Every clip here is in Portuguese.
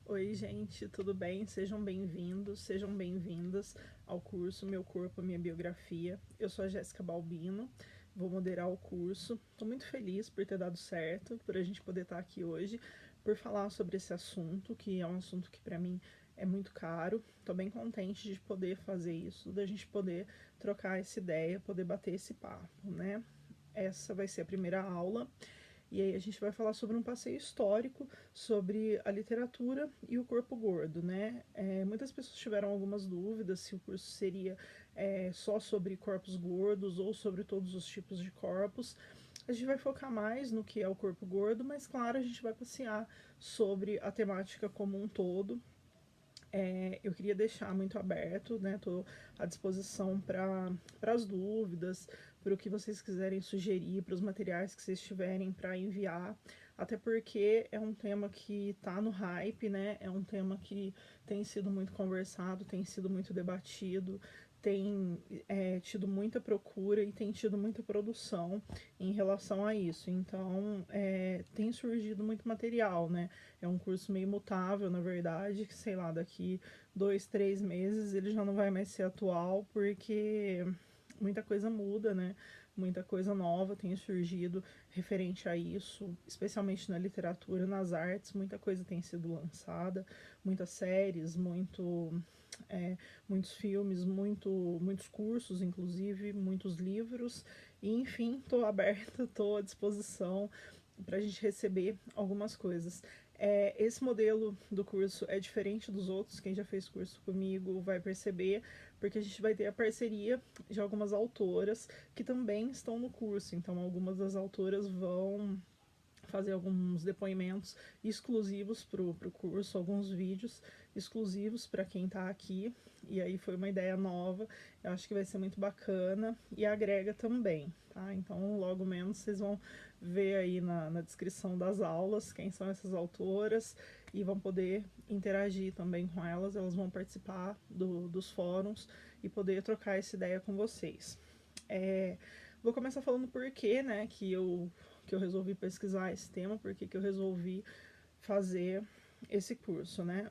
Oi, gente, tudo bem? Sejam bem-vindos, sejam bem-vindas ao curso Meu Corpo, Minha Biografia. Eu sou a Jéssica Balbino, vou moderar o curso. Estou muito feliz por ter dado certo, por a gente poder estar aqui hoje, por falar sobre esse assunto, que é um assunto que para mim é muito caro. Estou bem contente de poder fazer isso, da gente poder trocar essa ideia, poder bater esse papo, né? Essa vai ser a primeira aula. E aí a gente vai falar sobre um passeio histórico, sobre a literatura e o corpo gordo, né? Muitas pessoas tiveram algumas dúvidas se o curso seria só sobre corpos gordos ou sobre todos os tipos de corpos. A gente vai focar mais no que é o corpo gordo, mas claro, a gente vai passear sobre a temática como um todo. Eu queria deixar muito aberto, né? Estou à disposição para as dúvidas, para o que vocês quiserem sugerir, para os materiais que vocês tiverem para enviar. Até porque é um tema que está no hype, né? É um tema que tem sido muito conversado, tem sido muito debatido, tem tido muita procura e tem tido muita produção em relação a isso. Então, tem surgido muito material, né? É um curso meio mutável, na verdade, que sei lá, daqui 2, 3 meses ele já não vai mais ser atual, porque muita coisa muda, né? Muita coisa nova tem surgido referente a isso, especialmente na literatura, nas artes, muita coisa tem sido lançada, muitas séries, é, muitos filmes, muitos cursos, inclusive, muitos livros, e enfim, estou aberta, estou à disposição para a gente receber algumas coisas. Esse modelo do curso é diferente dos outros, quem já fez curso comigo vai perceber, porque a gente vai ter a parceria de algumas autoras que também estão no curso, então algumas das autoras vão fazer alguns depoimentos exclusivos para o curso, alguns vídeos exclusivos para quem está aqui. E aí foi uma ideia nova, eu acho que vai ser muito bacana e agrega também, tá? Então logo menos vocês vão ver aí na descrição das aulas quem são essas autoras e vão poder interagir também com elas, elas vão participar dos fóruns e poder trocar essa ideia com vocês. Vou começar falando por que, né, que eu resolvi pesquisar esse tema, porque que eu resolvi fazer esse curso, né?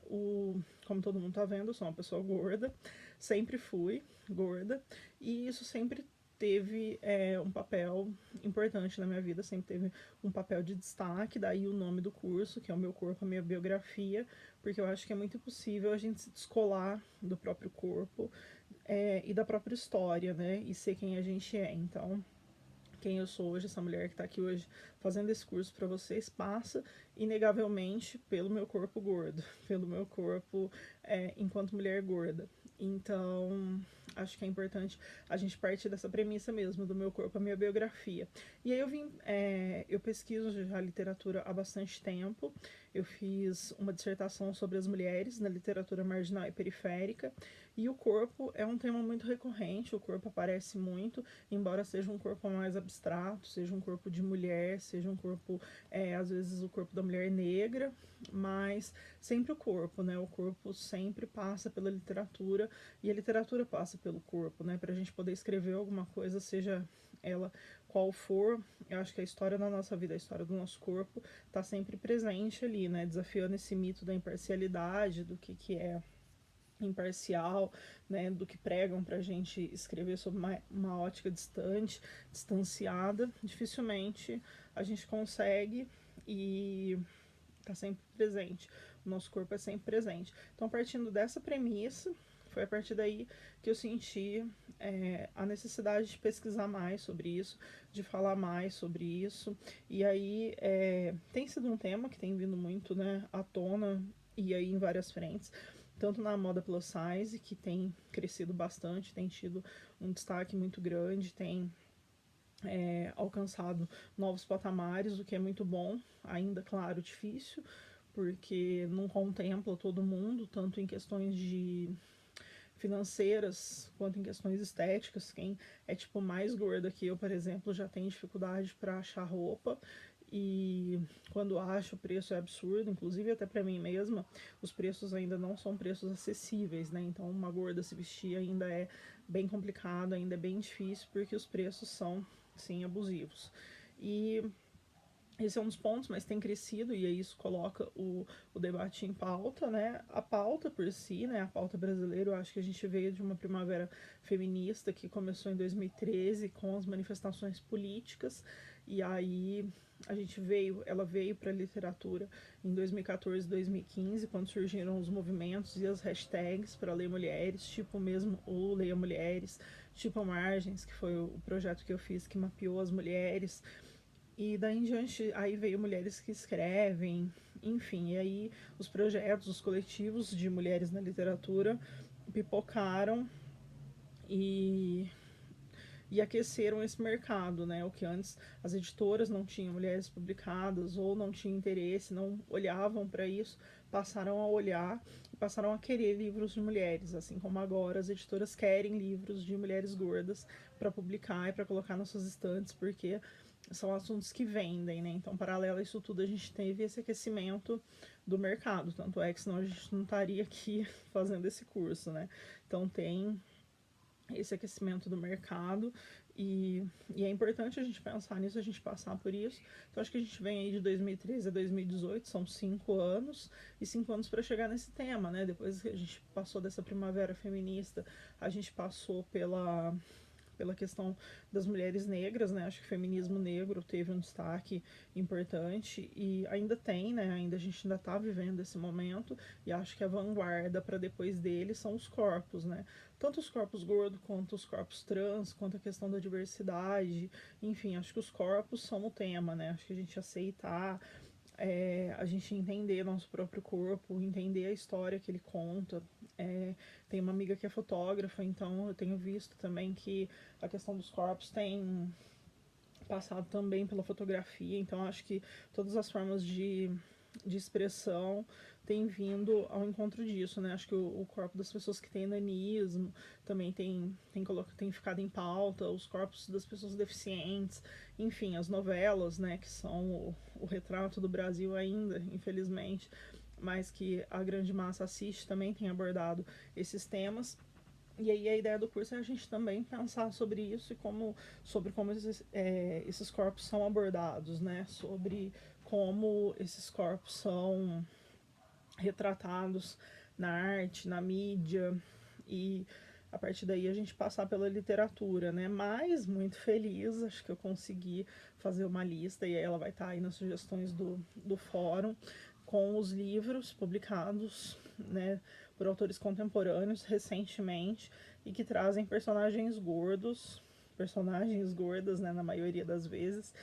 Como todo mundo tá vendo, eu sou uma pessoa gorda, sempre fui gorda, e isso sempre teve um papel importante na minha vida, sempre teve um papel de destaque, daí o nome do curso, que é o Meu Corpo, a Minha Biografia, porque eu acho que é muito impossível a gente se descolar do próprio corpo e da própria história, né? E ser quem a gente é. Então, quem eu sou hoje, essa mulher que está aqui hoje fazendo esse curso para vocês, passa inegavelmente pelo meu corpo gordo, pelo meu corpo enquanto mulher gorda. Então, acho que é importante a gente partir dessa premissa mesmo, do meu corpo, a minha biografia. E aí eu pesquiso já literatura há bastante tempo, eu fiz uma dissertação sobre as mulheres na literatura marginal e periférica, e o corpo é um tema muito recorrente, o corpo aparece muito, embora seja um corpo mais abstrato, seja um corpo de mulher, seja um corpo, às vezes o corpo da mulher negra, mas sempre o corpo, né? O corpo sempre passa pela literatura e a literatura passa pelo corpo, né? Para a gente poder escrever alguma coisa, seja ela qual for, eu acho que a história da nossa vida, a história do nosso corpo, está sempre presente ali, né? Desafiando esse mito da imparcialidade, do que é imparcial, né, do que pregam para a gente escrever sobre uma ótica distante, distanciada, dificilmente a gente consegue e está sempre presente. O nosso corpo é sempre presente. Então, partindo dessa premissa, foi a partir daí que eu senti a necessidade de pesquisar mais sobre isso, de falar mais sobre isso. E aí tem sido um tema que tem vindo muito, né, à tona e aí em várias frentes, tanto na moda plus size, que tem crescido bastante, tem tido um destaque muito grande, tem alcançado novos patamares, o que é muito bom, ainda, claro, difícil, porque não contempla todo mundo, tanto em questões de financeiras quanto em questões estéticas. Quem é tipo mais gorda que eu, por exemplo, já tem dificuldade para achar roupa e quando acho o preço é absurdo, inclusive até para mim mesma, os preços ainda não são preços acessíveis, né? Então uma gorda se vestir ainda é bem complicado, ainda é bem difícil porque os preços são sim abusivos. E Esse é um dos pontos, mas tem crescido e aí isso coloca o debate em pauta, né? A pauta por si, né? A pauta brasileira, eu acho que a gente veio de uma primavera feminista que começou em 2013 com as manifestações políticas e aí ela veio para a literatura em 2014, 2015, quando surgiram os movimentos e as hashtags para ler mulheres, tipo mesmo o Leia Mulheres, tipo Margens, que foi o projeto que eu fiz que mapeou as mulheres. E daí em diante, aí veio Mulheres que Escrevem, enfim, e aí os projetos, os coletivos de mulheres na literatura pipocaram e, e aqueceram esse mercado, né? O que antes as editoras não tinham mulheres publicadas ou não tinham interesse, não olhavam para isso, passaram a olhar e passaram a querer livros de mulheres, assim como agora as editoras querem livros de mulheres gordas para publicar e para colocar nas suas estantes, porque são assuntos que vendem, né? Então, paralelo a isso tudo, a gente teve esse aquecimento do mercado. Tanto é que senão a gente não estaria aqui fazendo esse curso, né? Então, tem esse aquecimento do mercado e é importante a gente pensar nisso, a gente passar por isso. Então, acho que a gente vem aí de 2013 a 2018, são 5 anos, e 5 anos para chegar nesse tema, né? Depois que a gente passou dessa primavera feminista, a gente passou pela questão das mulheres negras, né? Acho que o feminismo negro teve um destaque importante e ainda tem, né? A gente ainda está vivendo esse momento e acho que a vanguarda para depois dele são os corpos, né? Tanto os corpos gordos quanto os corpos trans, quanto a questão da diversidade, enfim, acho que os corpos são o tema, né? Acho que a gente aceitar a gente entender nosso próprio corpo, entender a história que ele conta. Tem uma amiga que é fotógrafa, então eu tenho visto também que a questão dos corpos tem passado também pela fotografia, então acho que todas as formas de expressão tem vindo ao encontro disso, né? Acho que o corpo das pessoas que têm nanismo também tem ficado em pauta, os corpos das pessoas deficientes, enfim, as novelas, né, que são o retrato do Brasil ainda, infelizmente, mas que a grande massa assiste também tem abordado esses temas. E aí a ideia do curso é a gente também pensar sobre isso e sobre como esses corpos são abordados, né? Sobre como esses corpos são retratados na arte, na mídia e a partir daí a gente passar pela literatura, né? Mas muito feliz, acho que eu consegui fazer uma lista e aí ela vai estar aí nas sugestões do fórum com os livros publicados, né, por autores contemporâneos recentemente e que trazem personagens gordas, né, na maioria das vezes,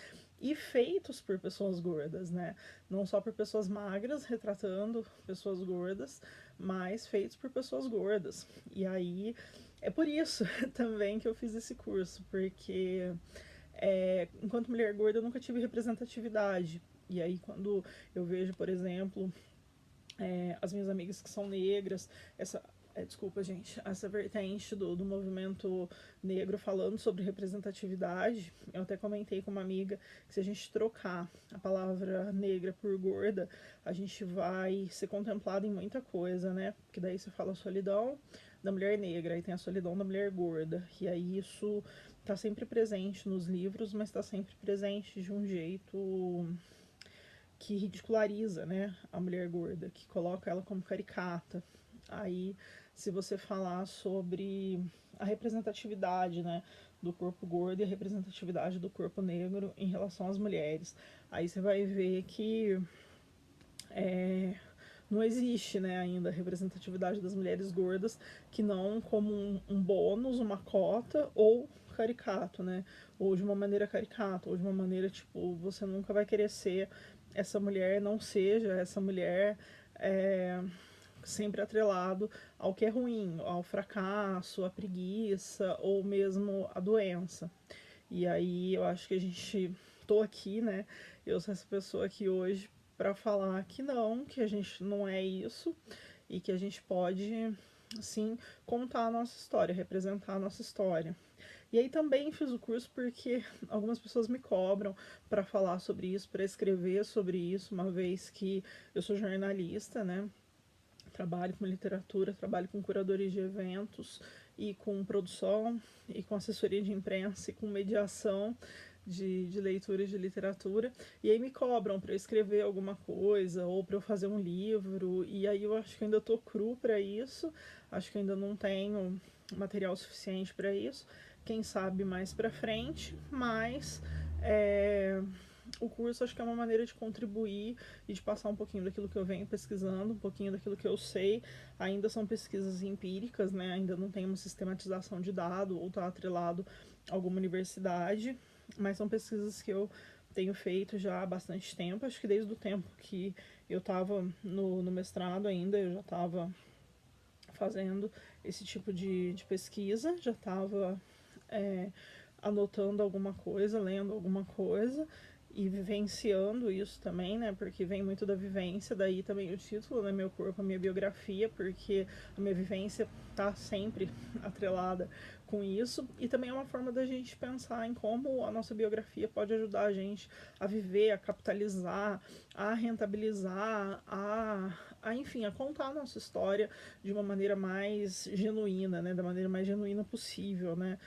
e feitos por pessoas gordas, né? Não só por pessoas magras retratando pessoas gordas, mas feitos por pessoas gordas. E aí é por isso também que eu fiz esse curso, porque enquanto mulher gorda eu nunca tive representatividade. E aí quando eu vejo, por exemplo, as minhas amigas que são negras, desculpa, gente, essa vertente do movimento negro falando sobre representatividade. Eu até comentei com uma amiga que se a gente trocar a palavra negra por gorda, a gente vai ser contemplado em muita coisa, né? Porque daí você fala a solidão da mulher negra, aí tem a solidão da mulher gorda, e aí isso está sempre presente nos livros, mas está sempre presente de um jeito que ridiculariza, né, a mulher gorda, que coloca ela como caricata. Aí, se você falar sobre a representatividade, né, do corpo gordo e a representatividade do corpo negro em relação às mulheres, aí você vai ver que não existe, né, ainda a representatividade das mulheres gordas, que não como um bônus, uma cota ou caricato, né, ou de uma maneira caricata, ou de uma maneira tipo, você nunca vai querer ser essa mulher, não seja essa mulher sempre atrelado ao que é ruim, ao fracasso, à preguiça ou mesmo à doença. E aí eu acho que a gente tô aqui, né? Eu sou essa pessoa aqui hoje para falar que não, que a gente não é isso e que a gente pode sim contar a nossa história, representar a nossa história. E aí também fiz o curso porque algumas pessoas me cobram para falar sobre isso, para escrever sobre isso, uma vez que eu sou jornalista, né? Trabalho com literatura, trabalho com curadoria de eventos e com produção e com assessoria de imprensa e com mediação de leitura de literatura, e aí me cobram para eu escrever alguma coisa ou para eu fazer um livro, e aí eu acho que ainda tô cru para isso, acho que ainda não tenho material suficiente para isso, quem sabe mais para frente, mas o curso acho que é uma maneira de contribuir e de passar um pouquinho daquilo que eu venho pesquisando, um pouquinho daquilo que eu sei. Ainda são pesquisas empíricas, né? Ainda não tem uma sistematização de dado ou está atrelado a alguma universidade, mas são pesquisas que eu tenho feito já há bastante tempo. Acho que desde o tempo que eu estava no mestrado ainda, eu já estava fazendo esse tipo de pesquisa, já estava anotando alguma coisa, lendo alguma coisa e vivenciando isso também, né? Porque vem muito da vivência, daí também o título, né? Meu corpo, a minha biografia, porque a minha vivência tá sempre atrelada com isso, e também é uma forma da gente pensar em como a nossa biografia pode ajudar a gente a viver, a capitalizar, a rentabilizar, enfim, a contar a nossa história de uma maneira mais genuína, né? Da maneira mais genuína possível, né?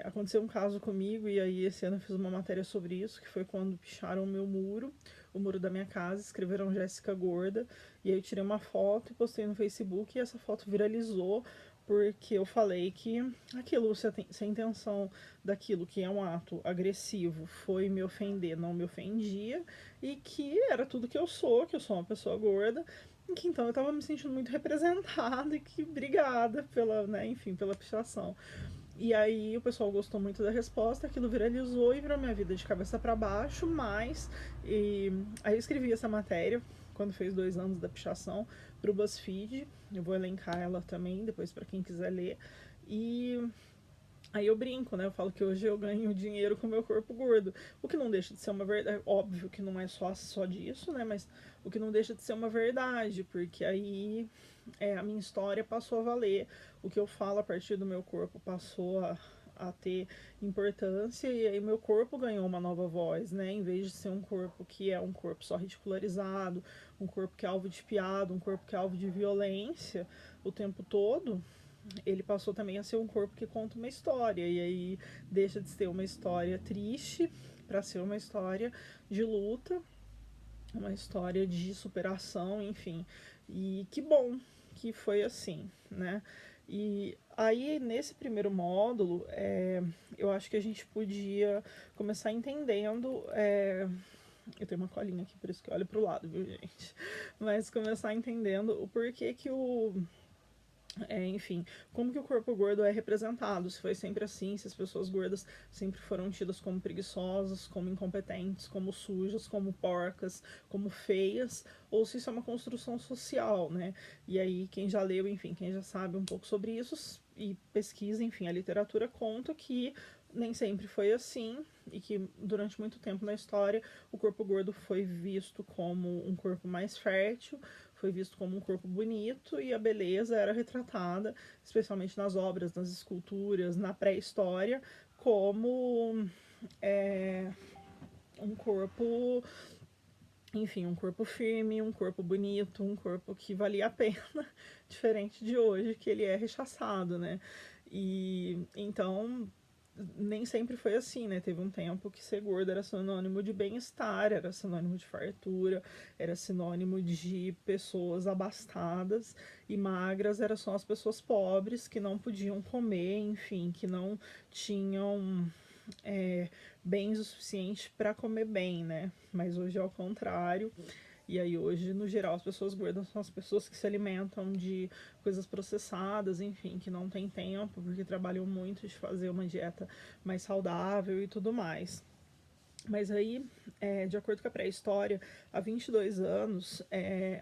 Aconteceu um caso comigo, e aí esse ano eu fiz uma matéria sobre isso, que foi quando picharam o muro da minha casa, escreveram Jéssica Gorda, e aí eu tirei uma foto e postei no Facebook, e essa foto viralizou, porque eu falei que aquilo, se a intenção daquilo que é um ato agressivo foi me ofender, não me ofendia, e que era tudo que eu sou uma pessoa gorda, e que então eu tava me sentindo muito representada, e que obrigada pela, né, enfim, pela pichação. E aí o pessoal gostou muito da resposta, aquilo viralizou e virou minha vida de cabeça para baixo, mas aí eu escrevi essa matéria quando fez 2 anos da pichação para o BuzzFeed, eu vou elencar ela também depois para quem quiser ler, e aí eu brinco, né? Eu falo que hoje eu ganho dinheiro com o meu corpo gordo. O que não deixa de ser uma verdade. Óbvio que não é só disso, né? Mas o que não deixa de ser uma verdade, porque aí a minha história passou a valer. O que eu falo a partir do meu corpo passou a ter importância, e aí meu corpo ganhou uma nova voz, né? Em vez de ser um corpo que é um corpo só ridicularizado, um corpo que é alvo de piada, um corpo que é alvo de violência o tempo todo, ele passou também a ser um corpo que conta uma história, e aí deixa de ser uma história triste para ser uma história de luta, uma história de superação, enfim. E que bom que foi assim, né? E aí, nesse primeiro módulo, eu acho que a gente podia começar entendendo. Eu tenho uma colinha aqui, por isso que eu olho pro lado, viu, gente? Mas começar entendendo o porquê que enfim, como que o corpo gordo é representado, se foi sempre assim, se as pessoas gordas sempre foram tidas como preguiçosas, como incompetentes, como sujas, como porcas, como feias, ou se isso é uma construção social, né? E aí quem já leu, enfim, quem já sabe um pouco sobre isso e pesquisa, enfim, a literatura conta que nem sempre foi assim, e que durante muito tempo na história o corpo gordo foi visto como um corpo mais fértil, foi visto como um corpo bonito, e a beleza era retratada, especialmente nas obras, nas esculturas, na pré-história, como um corpo, enfim, um corpo firme, um corpo bonito, um corpo que valia a pena, diferente de hoje, que ele é rechaçado, né? E então nem sempre foi assim, né? Teve um tempo que ser gordo era sinônimo de bem-estar, era sinônimo de fartura, era sinônimo de pessoas abastadas, e magras eram só as pessoas pobres que não podiam comer, enfim, que não tinham bens o suficiente para comer bem, né? Mas hoje é o contrário. E aí hoje, no geral, as pessoas gordas são as pessoas que se alimentam de coisas processadas, enfim, que não tem tempo, porque trabalham muito de fazer uma dieta mais saudável e tudo mais. Mas aí, de acordo com a pré-história, há 22 anos,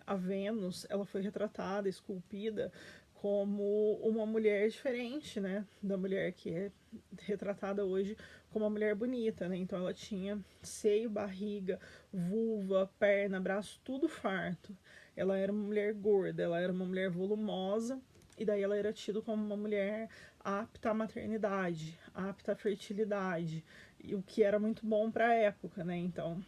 a Vênus ela foi retratada, esculpida, como uma mulher diferente, né, da mulher que é retratada hoje como uma mulher bonita, né? Então ela tinha seio, barriga, vulva, perna, braço, tudo farto. Ela era uma mulher gorda, ela era uma mulher volumosa, e daí ela era tida como uma mulher apta à maternidade, apta à fertilidade, e o que era muito bom para a época, né? Então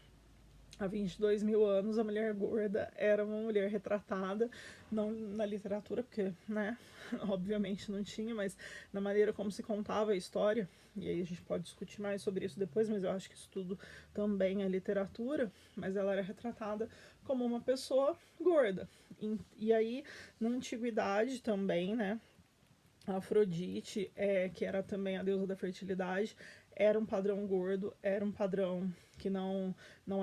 há 22 mil anos a mulher gorda era uma mulher retratada, não na literatura, porque, né, obviamente não tinha, mas na maneira como se contava a história, e aí a gente pode discutir mais sobre isso depois, mas eu acho que isso tudo também é literatura, mas ela era retratada como uma pessoa gorda. E aí, na antiguidade também, né, a Afrodite, que era também a deusa da fertilidade, era um padrão gordo, era um padrão que não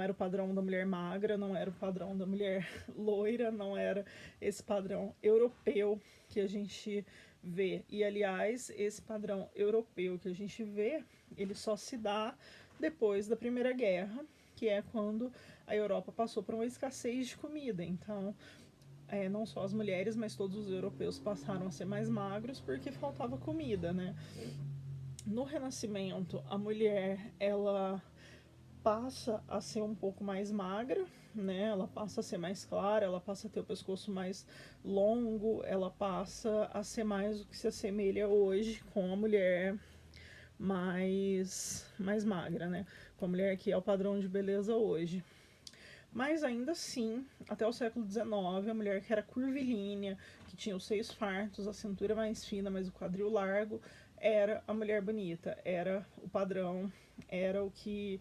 era o padrão da mulher magra, não era o padrão da mulher loira, não era esse padrão europeu que a gente vê. E, aliás, esse padrão europeu que a gente vê, ele só se dá depois da Primeira Guerra, que é quando a Europa passou por uma escassez de comida. Então, não só as mulheres, mas todos os europeus passaram a ser mais magros porque faltava comida, né? No Renascimento, a mulher, ela passa a ser um pouco mais magra, né? Ela passa a ser mais clara, ela passa a ter o pescoço mais longo, ela passa a ser mais o que se assemelha hoje com a mulher mais magra, né? Com a mulher que é o padrão de beleza hoje. Mas ainda assim, até o século XIX, a mulher que era curvilínea, que tinha os seios fartos, a cintura mais fina, mas o quadril largo, era a mulher bonita, era o padrão, era o que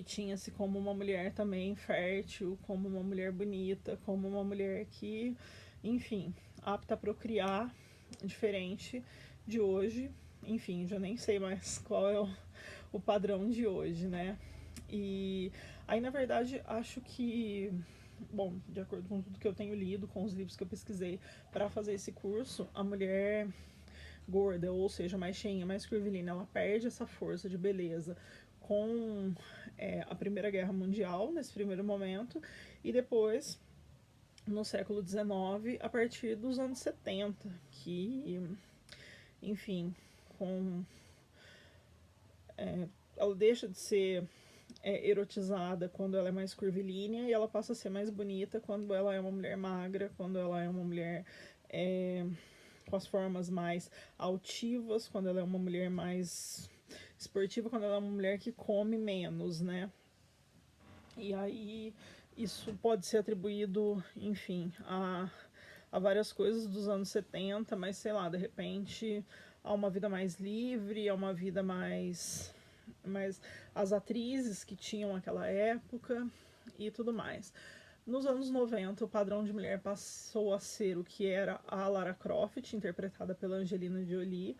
tinha-se como uma mulher também fértil, como uma mulher bonita, como uma mulher que, enfim, apta a procriar, diferente de hoje. Enfim, já nem sei mais qual é o padrão de hoje, né? E aí, na verdade, acho que, bom, de acordo com tudo que eu tenho lido, com os livros que eu pesquisei para fazer esse curso, a mulher gorda, ou seja, mais cheinha, mais curvilínea, ela perde essa força de beleza com a Primeira Guerra Mundial, nesse primeiro momento, e depois, no século XIX, a partir dos anos 70, que, enfim, com ela deixa de ser erotizada quando ela é mais curvilínea e ela passa a ser mais bonita quando ela é uma mulher magra, quando ela é uma mulher com as formas mais altivas, quando ela é uma mulher mais esportiva, quando ela é uma mulher que come menos, né? E aí isso pode ser atribuído, enfim, a várias coisas dos anos 70, mas sei lá, de repente a uma vida mais livre, a uma vida mais as atrizes que tinham aquela época e tudo mais. Nos anos 90, o padrão de mulher passou a ser o que era a Lara Croft, interpretada pela Angelina Jolie,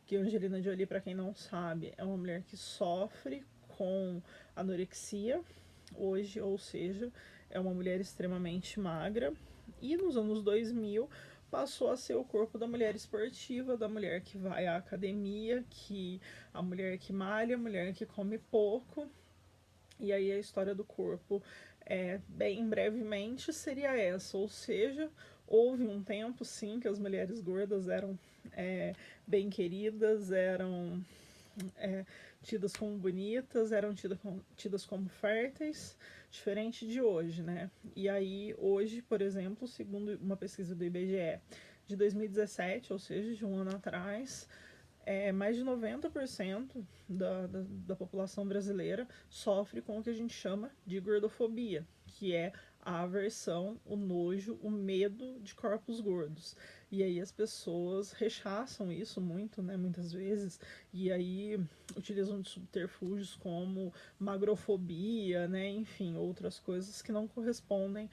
que Angelina Jolie, para quem não sabe, é uma mulher que sofre com anorexia hoje, ou seja, é uma mulher extremamente magra. E nos anos 2000 passou a ser o corpo da mulher esportiva, da mulher que vai à academia, a mulher que malha, a mulher que come pouco. E aí a história do corpo, bem brevemente, seria essa, ou seja, houve um tempo, sim, que as mulheres gordas eram bem queridas, eram tidas como bonitas, eram tidas como férteis, diferente de hoje, né? E aí, hoje, por exemplo, segundo uma pesquisa do IBGE de 2017, ou seja, de um ano atrás, mais de 90% da população brasileira sofre com o que a gente chama de gordofobia, que é a aversão, o nojo, o medo de corpos gordos. E aí as pessoas rechaçam isso muito, né, muitas vezes, e aí utilizam de subterfúgios como magrofobia, né, enfim, outras coisas que não correspondem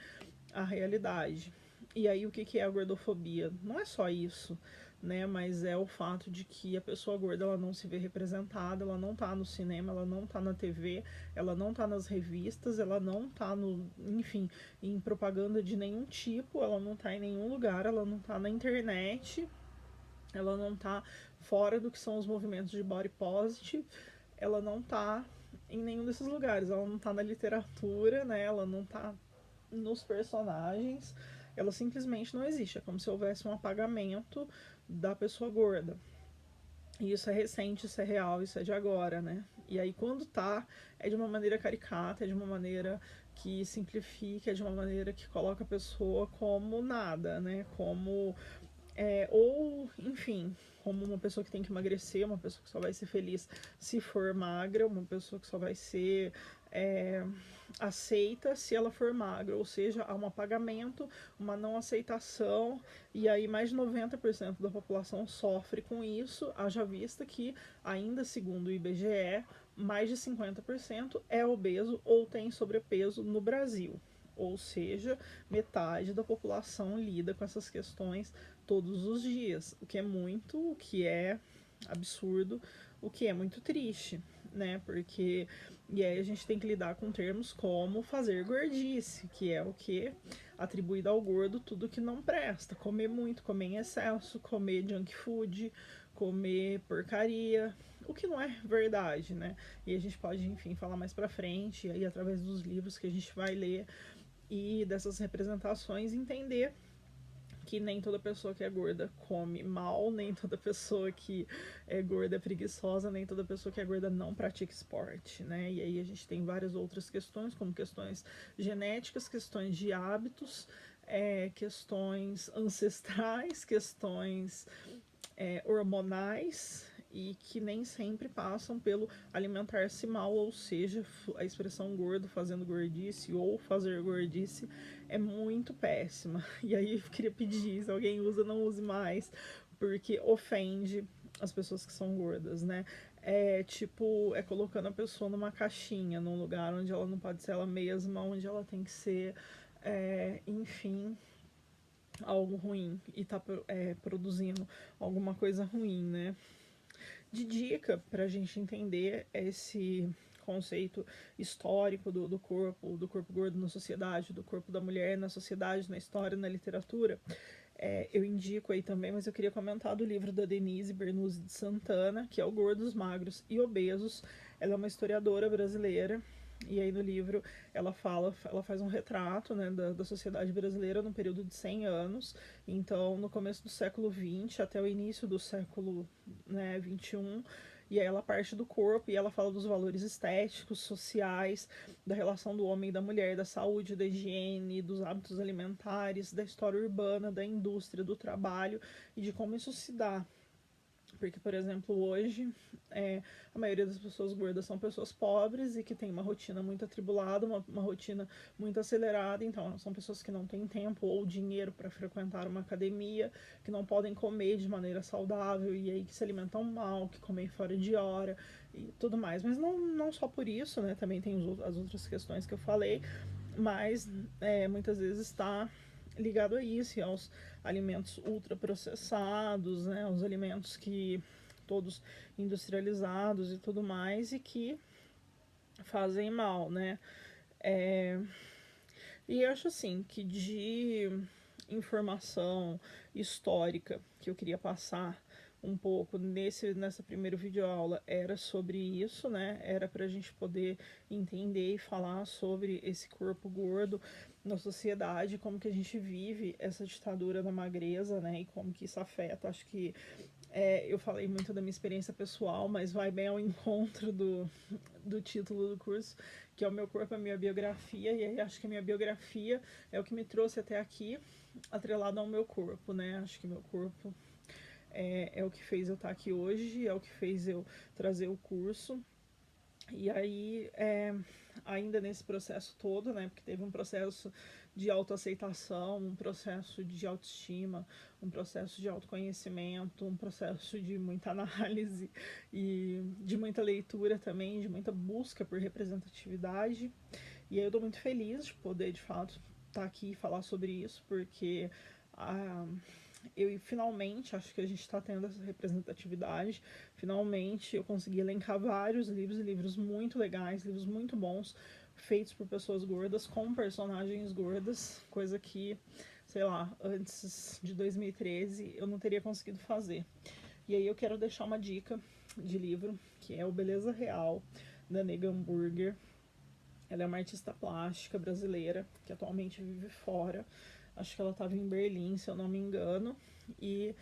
à realidade. E aí o que é a gordofobia? Não é só isso, né? Mas é o fato de que a pessoa gorda ela não se vê representada, ela não tá no cinema, ela não tá na TV, ela não tá nas revistas, ela não tá enfim, em propaganda de nenhum tipo, ela não tá em nenhum lugar, ela não tá na internet, ela não tá fora do que são os movimentos de body positive, ela não tá em nenhum desses lugares, ela não tá na literatura, né? Ela não tá nos personagens, ela simplesmente não existe. É como se houvesse um apagamento da pessoa gorda. E isso é recente, isso é real, isso é de agora, né? E aí quando tá, é de uma maneira caricata, é de uma maneira que simplifica, é de uma maneira que coloca a pessoa como nada, né? Como ou, enfim, como uma pessoa que tem que emagrecer, uma pessoa que só vai ser feliz se for magra, uma pessoa que só vai ser aceita se ela for magra, ou seja, há um apagamento, uma não aceitação, e aí mais de 90% da população sofre com isso, haja vista que, ainda segundo o IBGE, mais de 50% é obeso ou tem sobrepeso no Brasil. Ou seja, metade da população lida com essas questões todos os dias, o que é muito, o que é absurdo, o que é muito triste, né? Porque e aí a gente tem que lidar com termos como fazer gordice, que é o que atribuído ao gordo tudo que não presta, comer muito, comer em excesso, comer junk food, comer porcaria, o que não é verdade, né? E a gente pode, enfim, falar mais pra frente, e aí através dos livros que a gente vai ler e dessas representações entender que nem toda pessoa que é gorda come mal, nem toda pessoa que é gorda é preguiçosa, nem toda pessoa que é gorda não pratica esporte, né? E aí a gente tem várias outras questões, como questões genéticas, questões de hábitos, questões ancestrais, questões hormonais e que nem sempre passam pelo alimentar-se mal, ou seja, a expressão gordo fazendo gordice ou fazer gordice é muito péssima. E aí eu queria pedir, se alguém usa, não use mais, porque ofende as pessoas que são gordas, né? É colocando a pessoa numa caixinha, num lugar onde ela não pode ser ela mesma, onde ela tem que ser, enfim, algo ruim e tá produzindo alguma coisa ruim, né? De dica para a gente entender esse conceito histórico do corpo gordo na sociedade, do corpo da mulher na sociedade, na história, na literatura, eu indico aí também, mas eu queria comentar do livro da Denise Bernuzzi de Santana, que é o Gordos, Magros e Obesos. Ela é uma historiadora brasileira, e aí no livro ela faz um retrato, né, da sociedade brasileira no período de 100 anos, então no começo do século XX até o início do século, né, XXI, e aí ela parte do corpo e ela fala dos valores estéticos, sociais, da relação do homem e da mulher, da saúde, da higiene, dos hábitos alimentares, da história urbana, da indústria, do trabalho e de como isso se dá. Porque, por exemplo, hoje a maioria das pessoas gordas são pessoas pobres e que tem uma rotina muito atribulada, uma rotina muito acelerada. Então, são pessoas que não têm tempo ou dinheiro para frequentar uma academia, que não podem comer de maneira saudável e aí que se alimentam mal, que comem fora de hora e tudo mais. Mas não só por isso, né? Também tem as outras questões que eu falei, mas muitas vezes está ligado a isso e aos alimentos ultraprocessados, né, os alimentos que todos industrializados e tudo mais e que fazem mal, né? E eu acho assim que de informação histórica que eu queria passar um pouco nessa primeira videoaula era sobre isso, né? Era para a gente poder entender e falar sobre esse corpo gordo na sociedade, como que a gente vive essa ditadura da magreza, né? E como que isso afeta. Acho que eu falei muito da minha experiência pessoal, mas vai bem ao encontro do título do curso, que é o meu corpo, a minha biografia, e aí acho que a minha biografia é o que me trouxe até aqui, atrelado ao meu corpo, né? Acho que meu corpo é o que fez eu estar aqui hoje, é o que fez eu trazer o curso. E aí, ainda nesse processo todo, né, porque teve um processo de autoaceitação, um processo de autoestima, um processo de autoconhecimento, um processo de muita análise e de muita leitura também, de muita busca por representatividade. E aí eu tô muito feliz de poder, de fato, estar aqui e falar sobre isso, porque eu finalmente acho que a gente está tendo essa representatividade. Finalmente eu consegui elencar vários livros muito legais, livros muito bons, feitos por pessoas gordas, com personagens gordas, coisa que, sei lá, antes de 2013 eu não teria conseguido fazer. E aí eu quero deixar uma dica de livro, que é o Beleza Real, da Nega Hambúrguer. Ela é uma artista plástica brasileira, que atualmente vive fora. Acho que ela estava em Berlim, se eu não me engano. E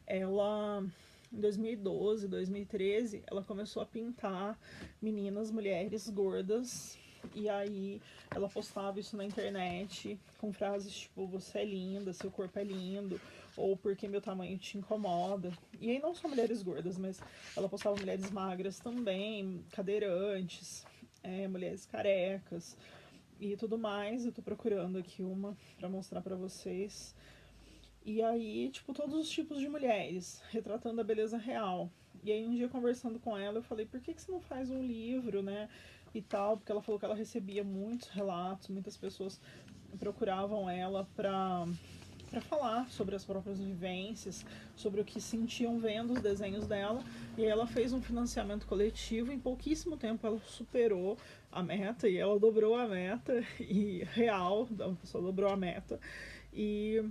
ela, em 2012, 2013, ela começou a pintar meninas, mulheres gordas. E aí ela postava isso na internet com frases tipo: você é linda, seu corpo é lindo, ou porque meu tamanho te incomoda. E aí não só mulheres gordas, mas ela postava mulheres magras também, cadeirantes, mulheres carecas e tudo mais. Eu tô procurando aqui uma pra mostrar pra vocês. E aí, tipo, todos os tipos de mulheres, retratando a beleza real. E aí um dia conversando com ela, eu falei, por que você não faz um livro, né? E tal, porque ela falou que ela recebia muitos relatos, muitas pessoas procuravam ela para falar sobre as próprias vivências, sobre o que sentiam vendo os desenhos dela. E aí ela fez um financiamento coletivo. Em pouquíssimo tempo ela superou a meta e ela dobrou a meta e real, a pessoa dobrou a meta e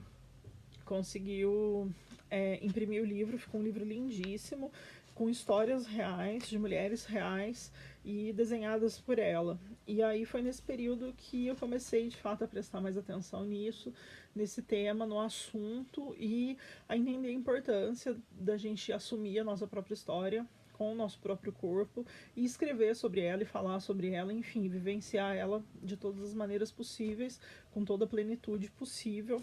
conseguiu imprimir o livro. Ficou um livro lindíssimo, com histórias reais, de mulheres reais e desenhadas por ela. E aí foi nesse período que eu comecei de fato a prestar mais atenção nisso, nesse tema, no assunto, e a entender a importância da gente assumir a nossa própria história com o nosso próprio corpo e escrever sobre ela e falar sobre ela, enfim, vivenciar ela de todas as maneiras possíveis, com toda a plenitude possível.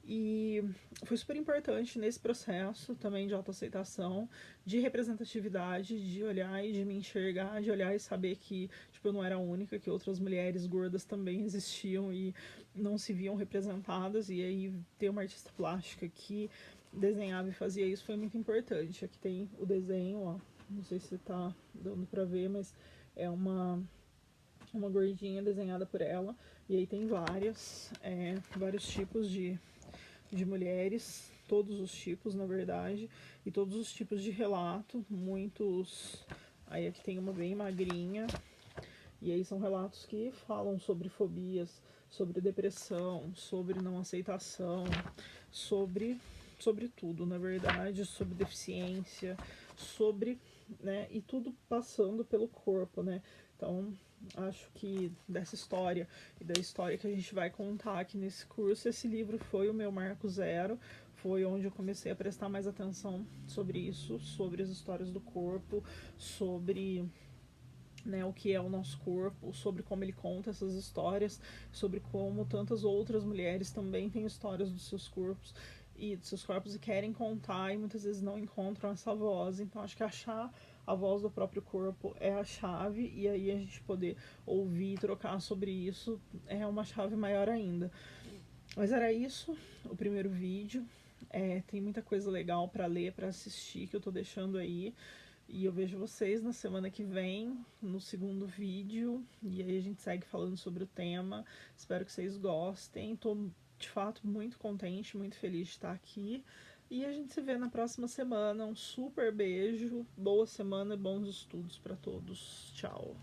E foi super importante nesse processo também de autoaceitação, de representatividade, de olhar e de me enxergar, de olhar e saber que tipo, eu não era a única, que outras mulheres gordas também existiam e não se viam representadas. E aí ter uma artista plástica que desenhava e fazia isso foi muito importante. Aqui tem o desenho, ó, não sei se tá dando pra ver, mas é uma gordinha desenhada por ela. E aí tem vários tipos de mulheres, todos os tipos, na verdade, e todos os tipos de relato, muitos. Aí aqui tem uma bem magrinha, e aí são relatos que falam sobre fobias, sobre depressão, sobre não aceitação, sobre tudo, na verdade, sobre deficiência, sobre, né, e tudo passando pelo corpo, né? Então, acho que dessa história e da história que a gente vai contar aqui nesse curso, esse livro foi o meu marco zero, foi onde eu comecei a prestar mais atenção sobre isso, sobre as histórias do corpo, sobre, né, o que é o nosso corpo, sobre como ele conta essas histórias, sobre como tantas outras mulheres também têm histórias dos seus corpos e querem contar e muitas vezes não encontram essa voz. Então acho que achar a voz do próprio corpo é a chave, e aí a gente poder ouvir e trocar sobre isso é uma chave maior ainda. Mas era isso, o primeiro vídeo. Tem muita coisa legal para ler, para assistir, que eu tô deixando aí. E eu vejo vocês na semana que vem, no segundo vídeo. E aí a gente segue falando sobre o tema. Espero que vocês gostem. Tô, de fato, muito contente, muito feliz de estar aqui. E a gente se vê na próxima semana. Um super beijo, boa semana e bons estudos para todos. Tchau!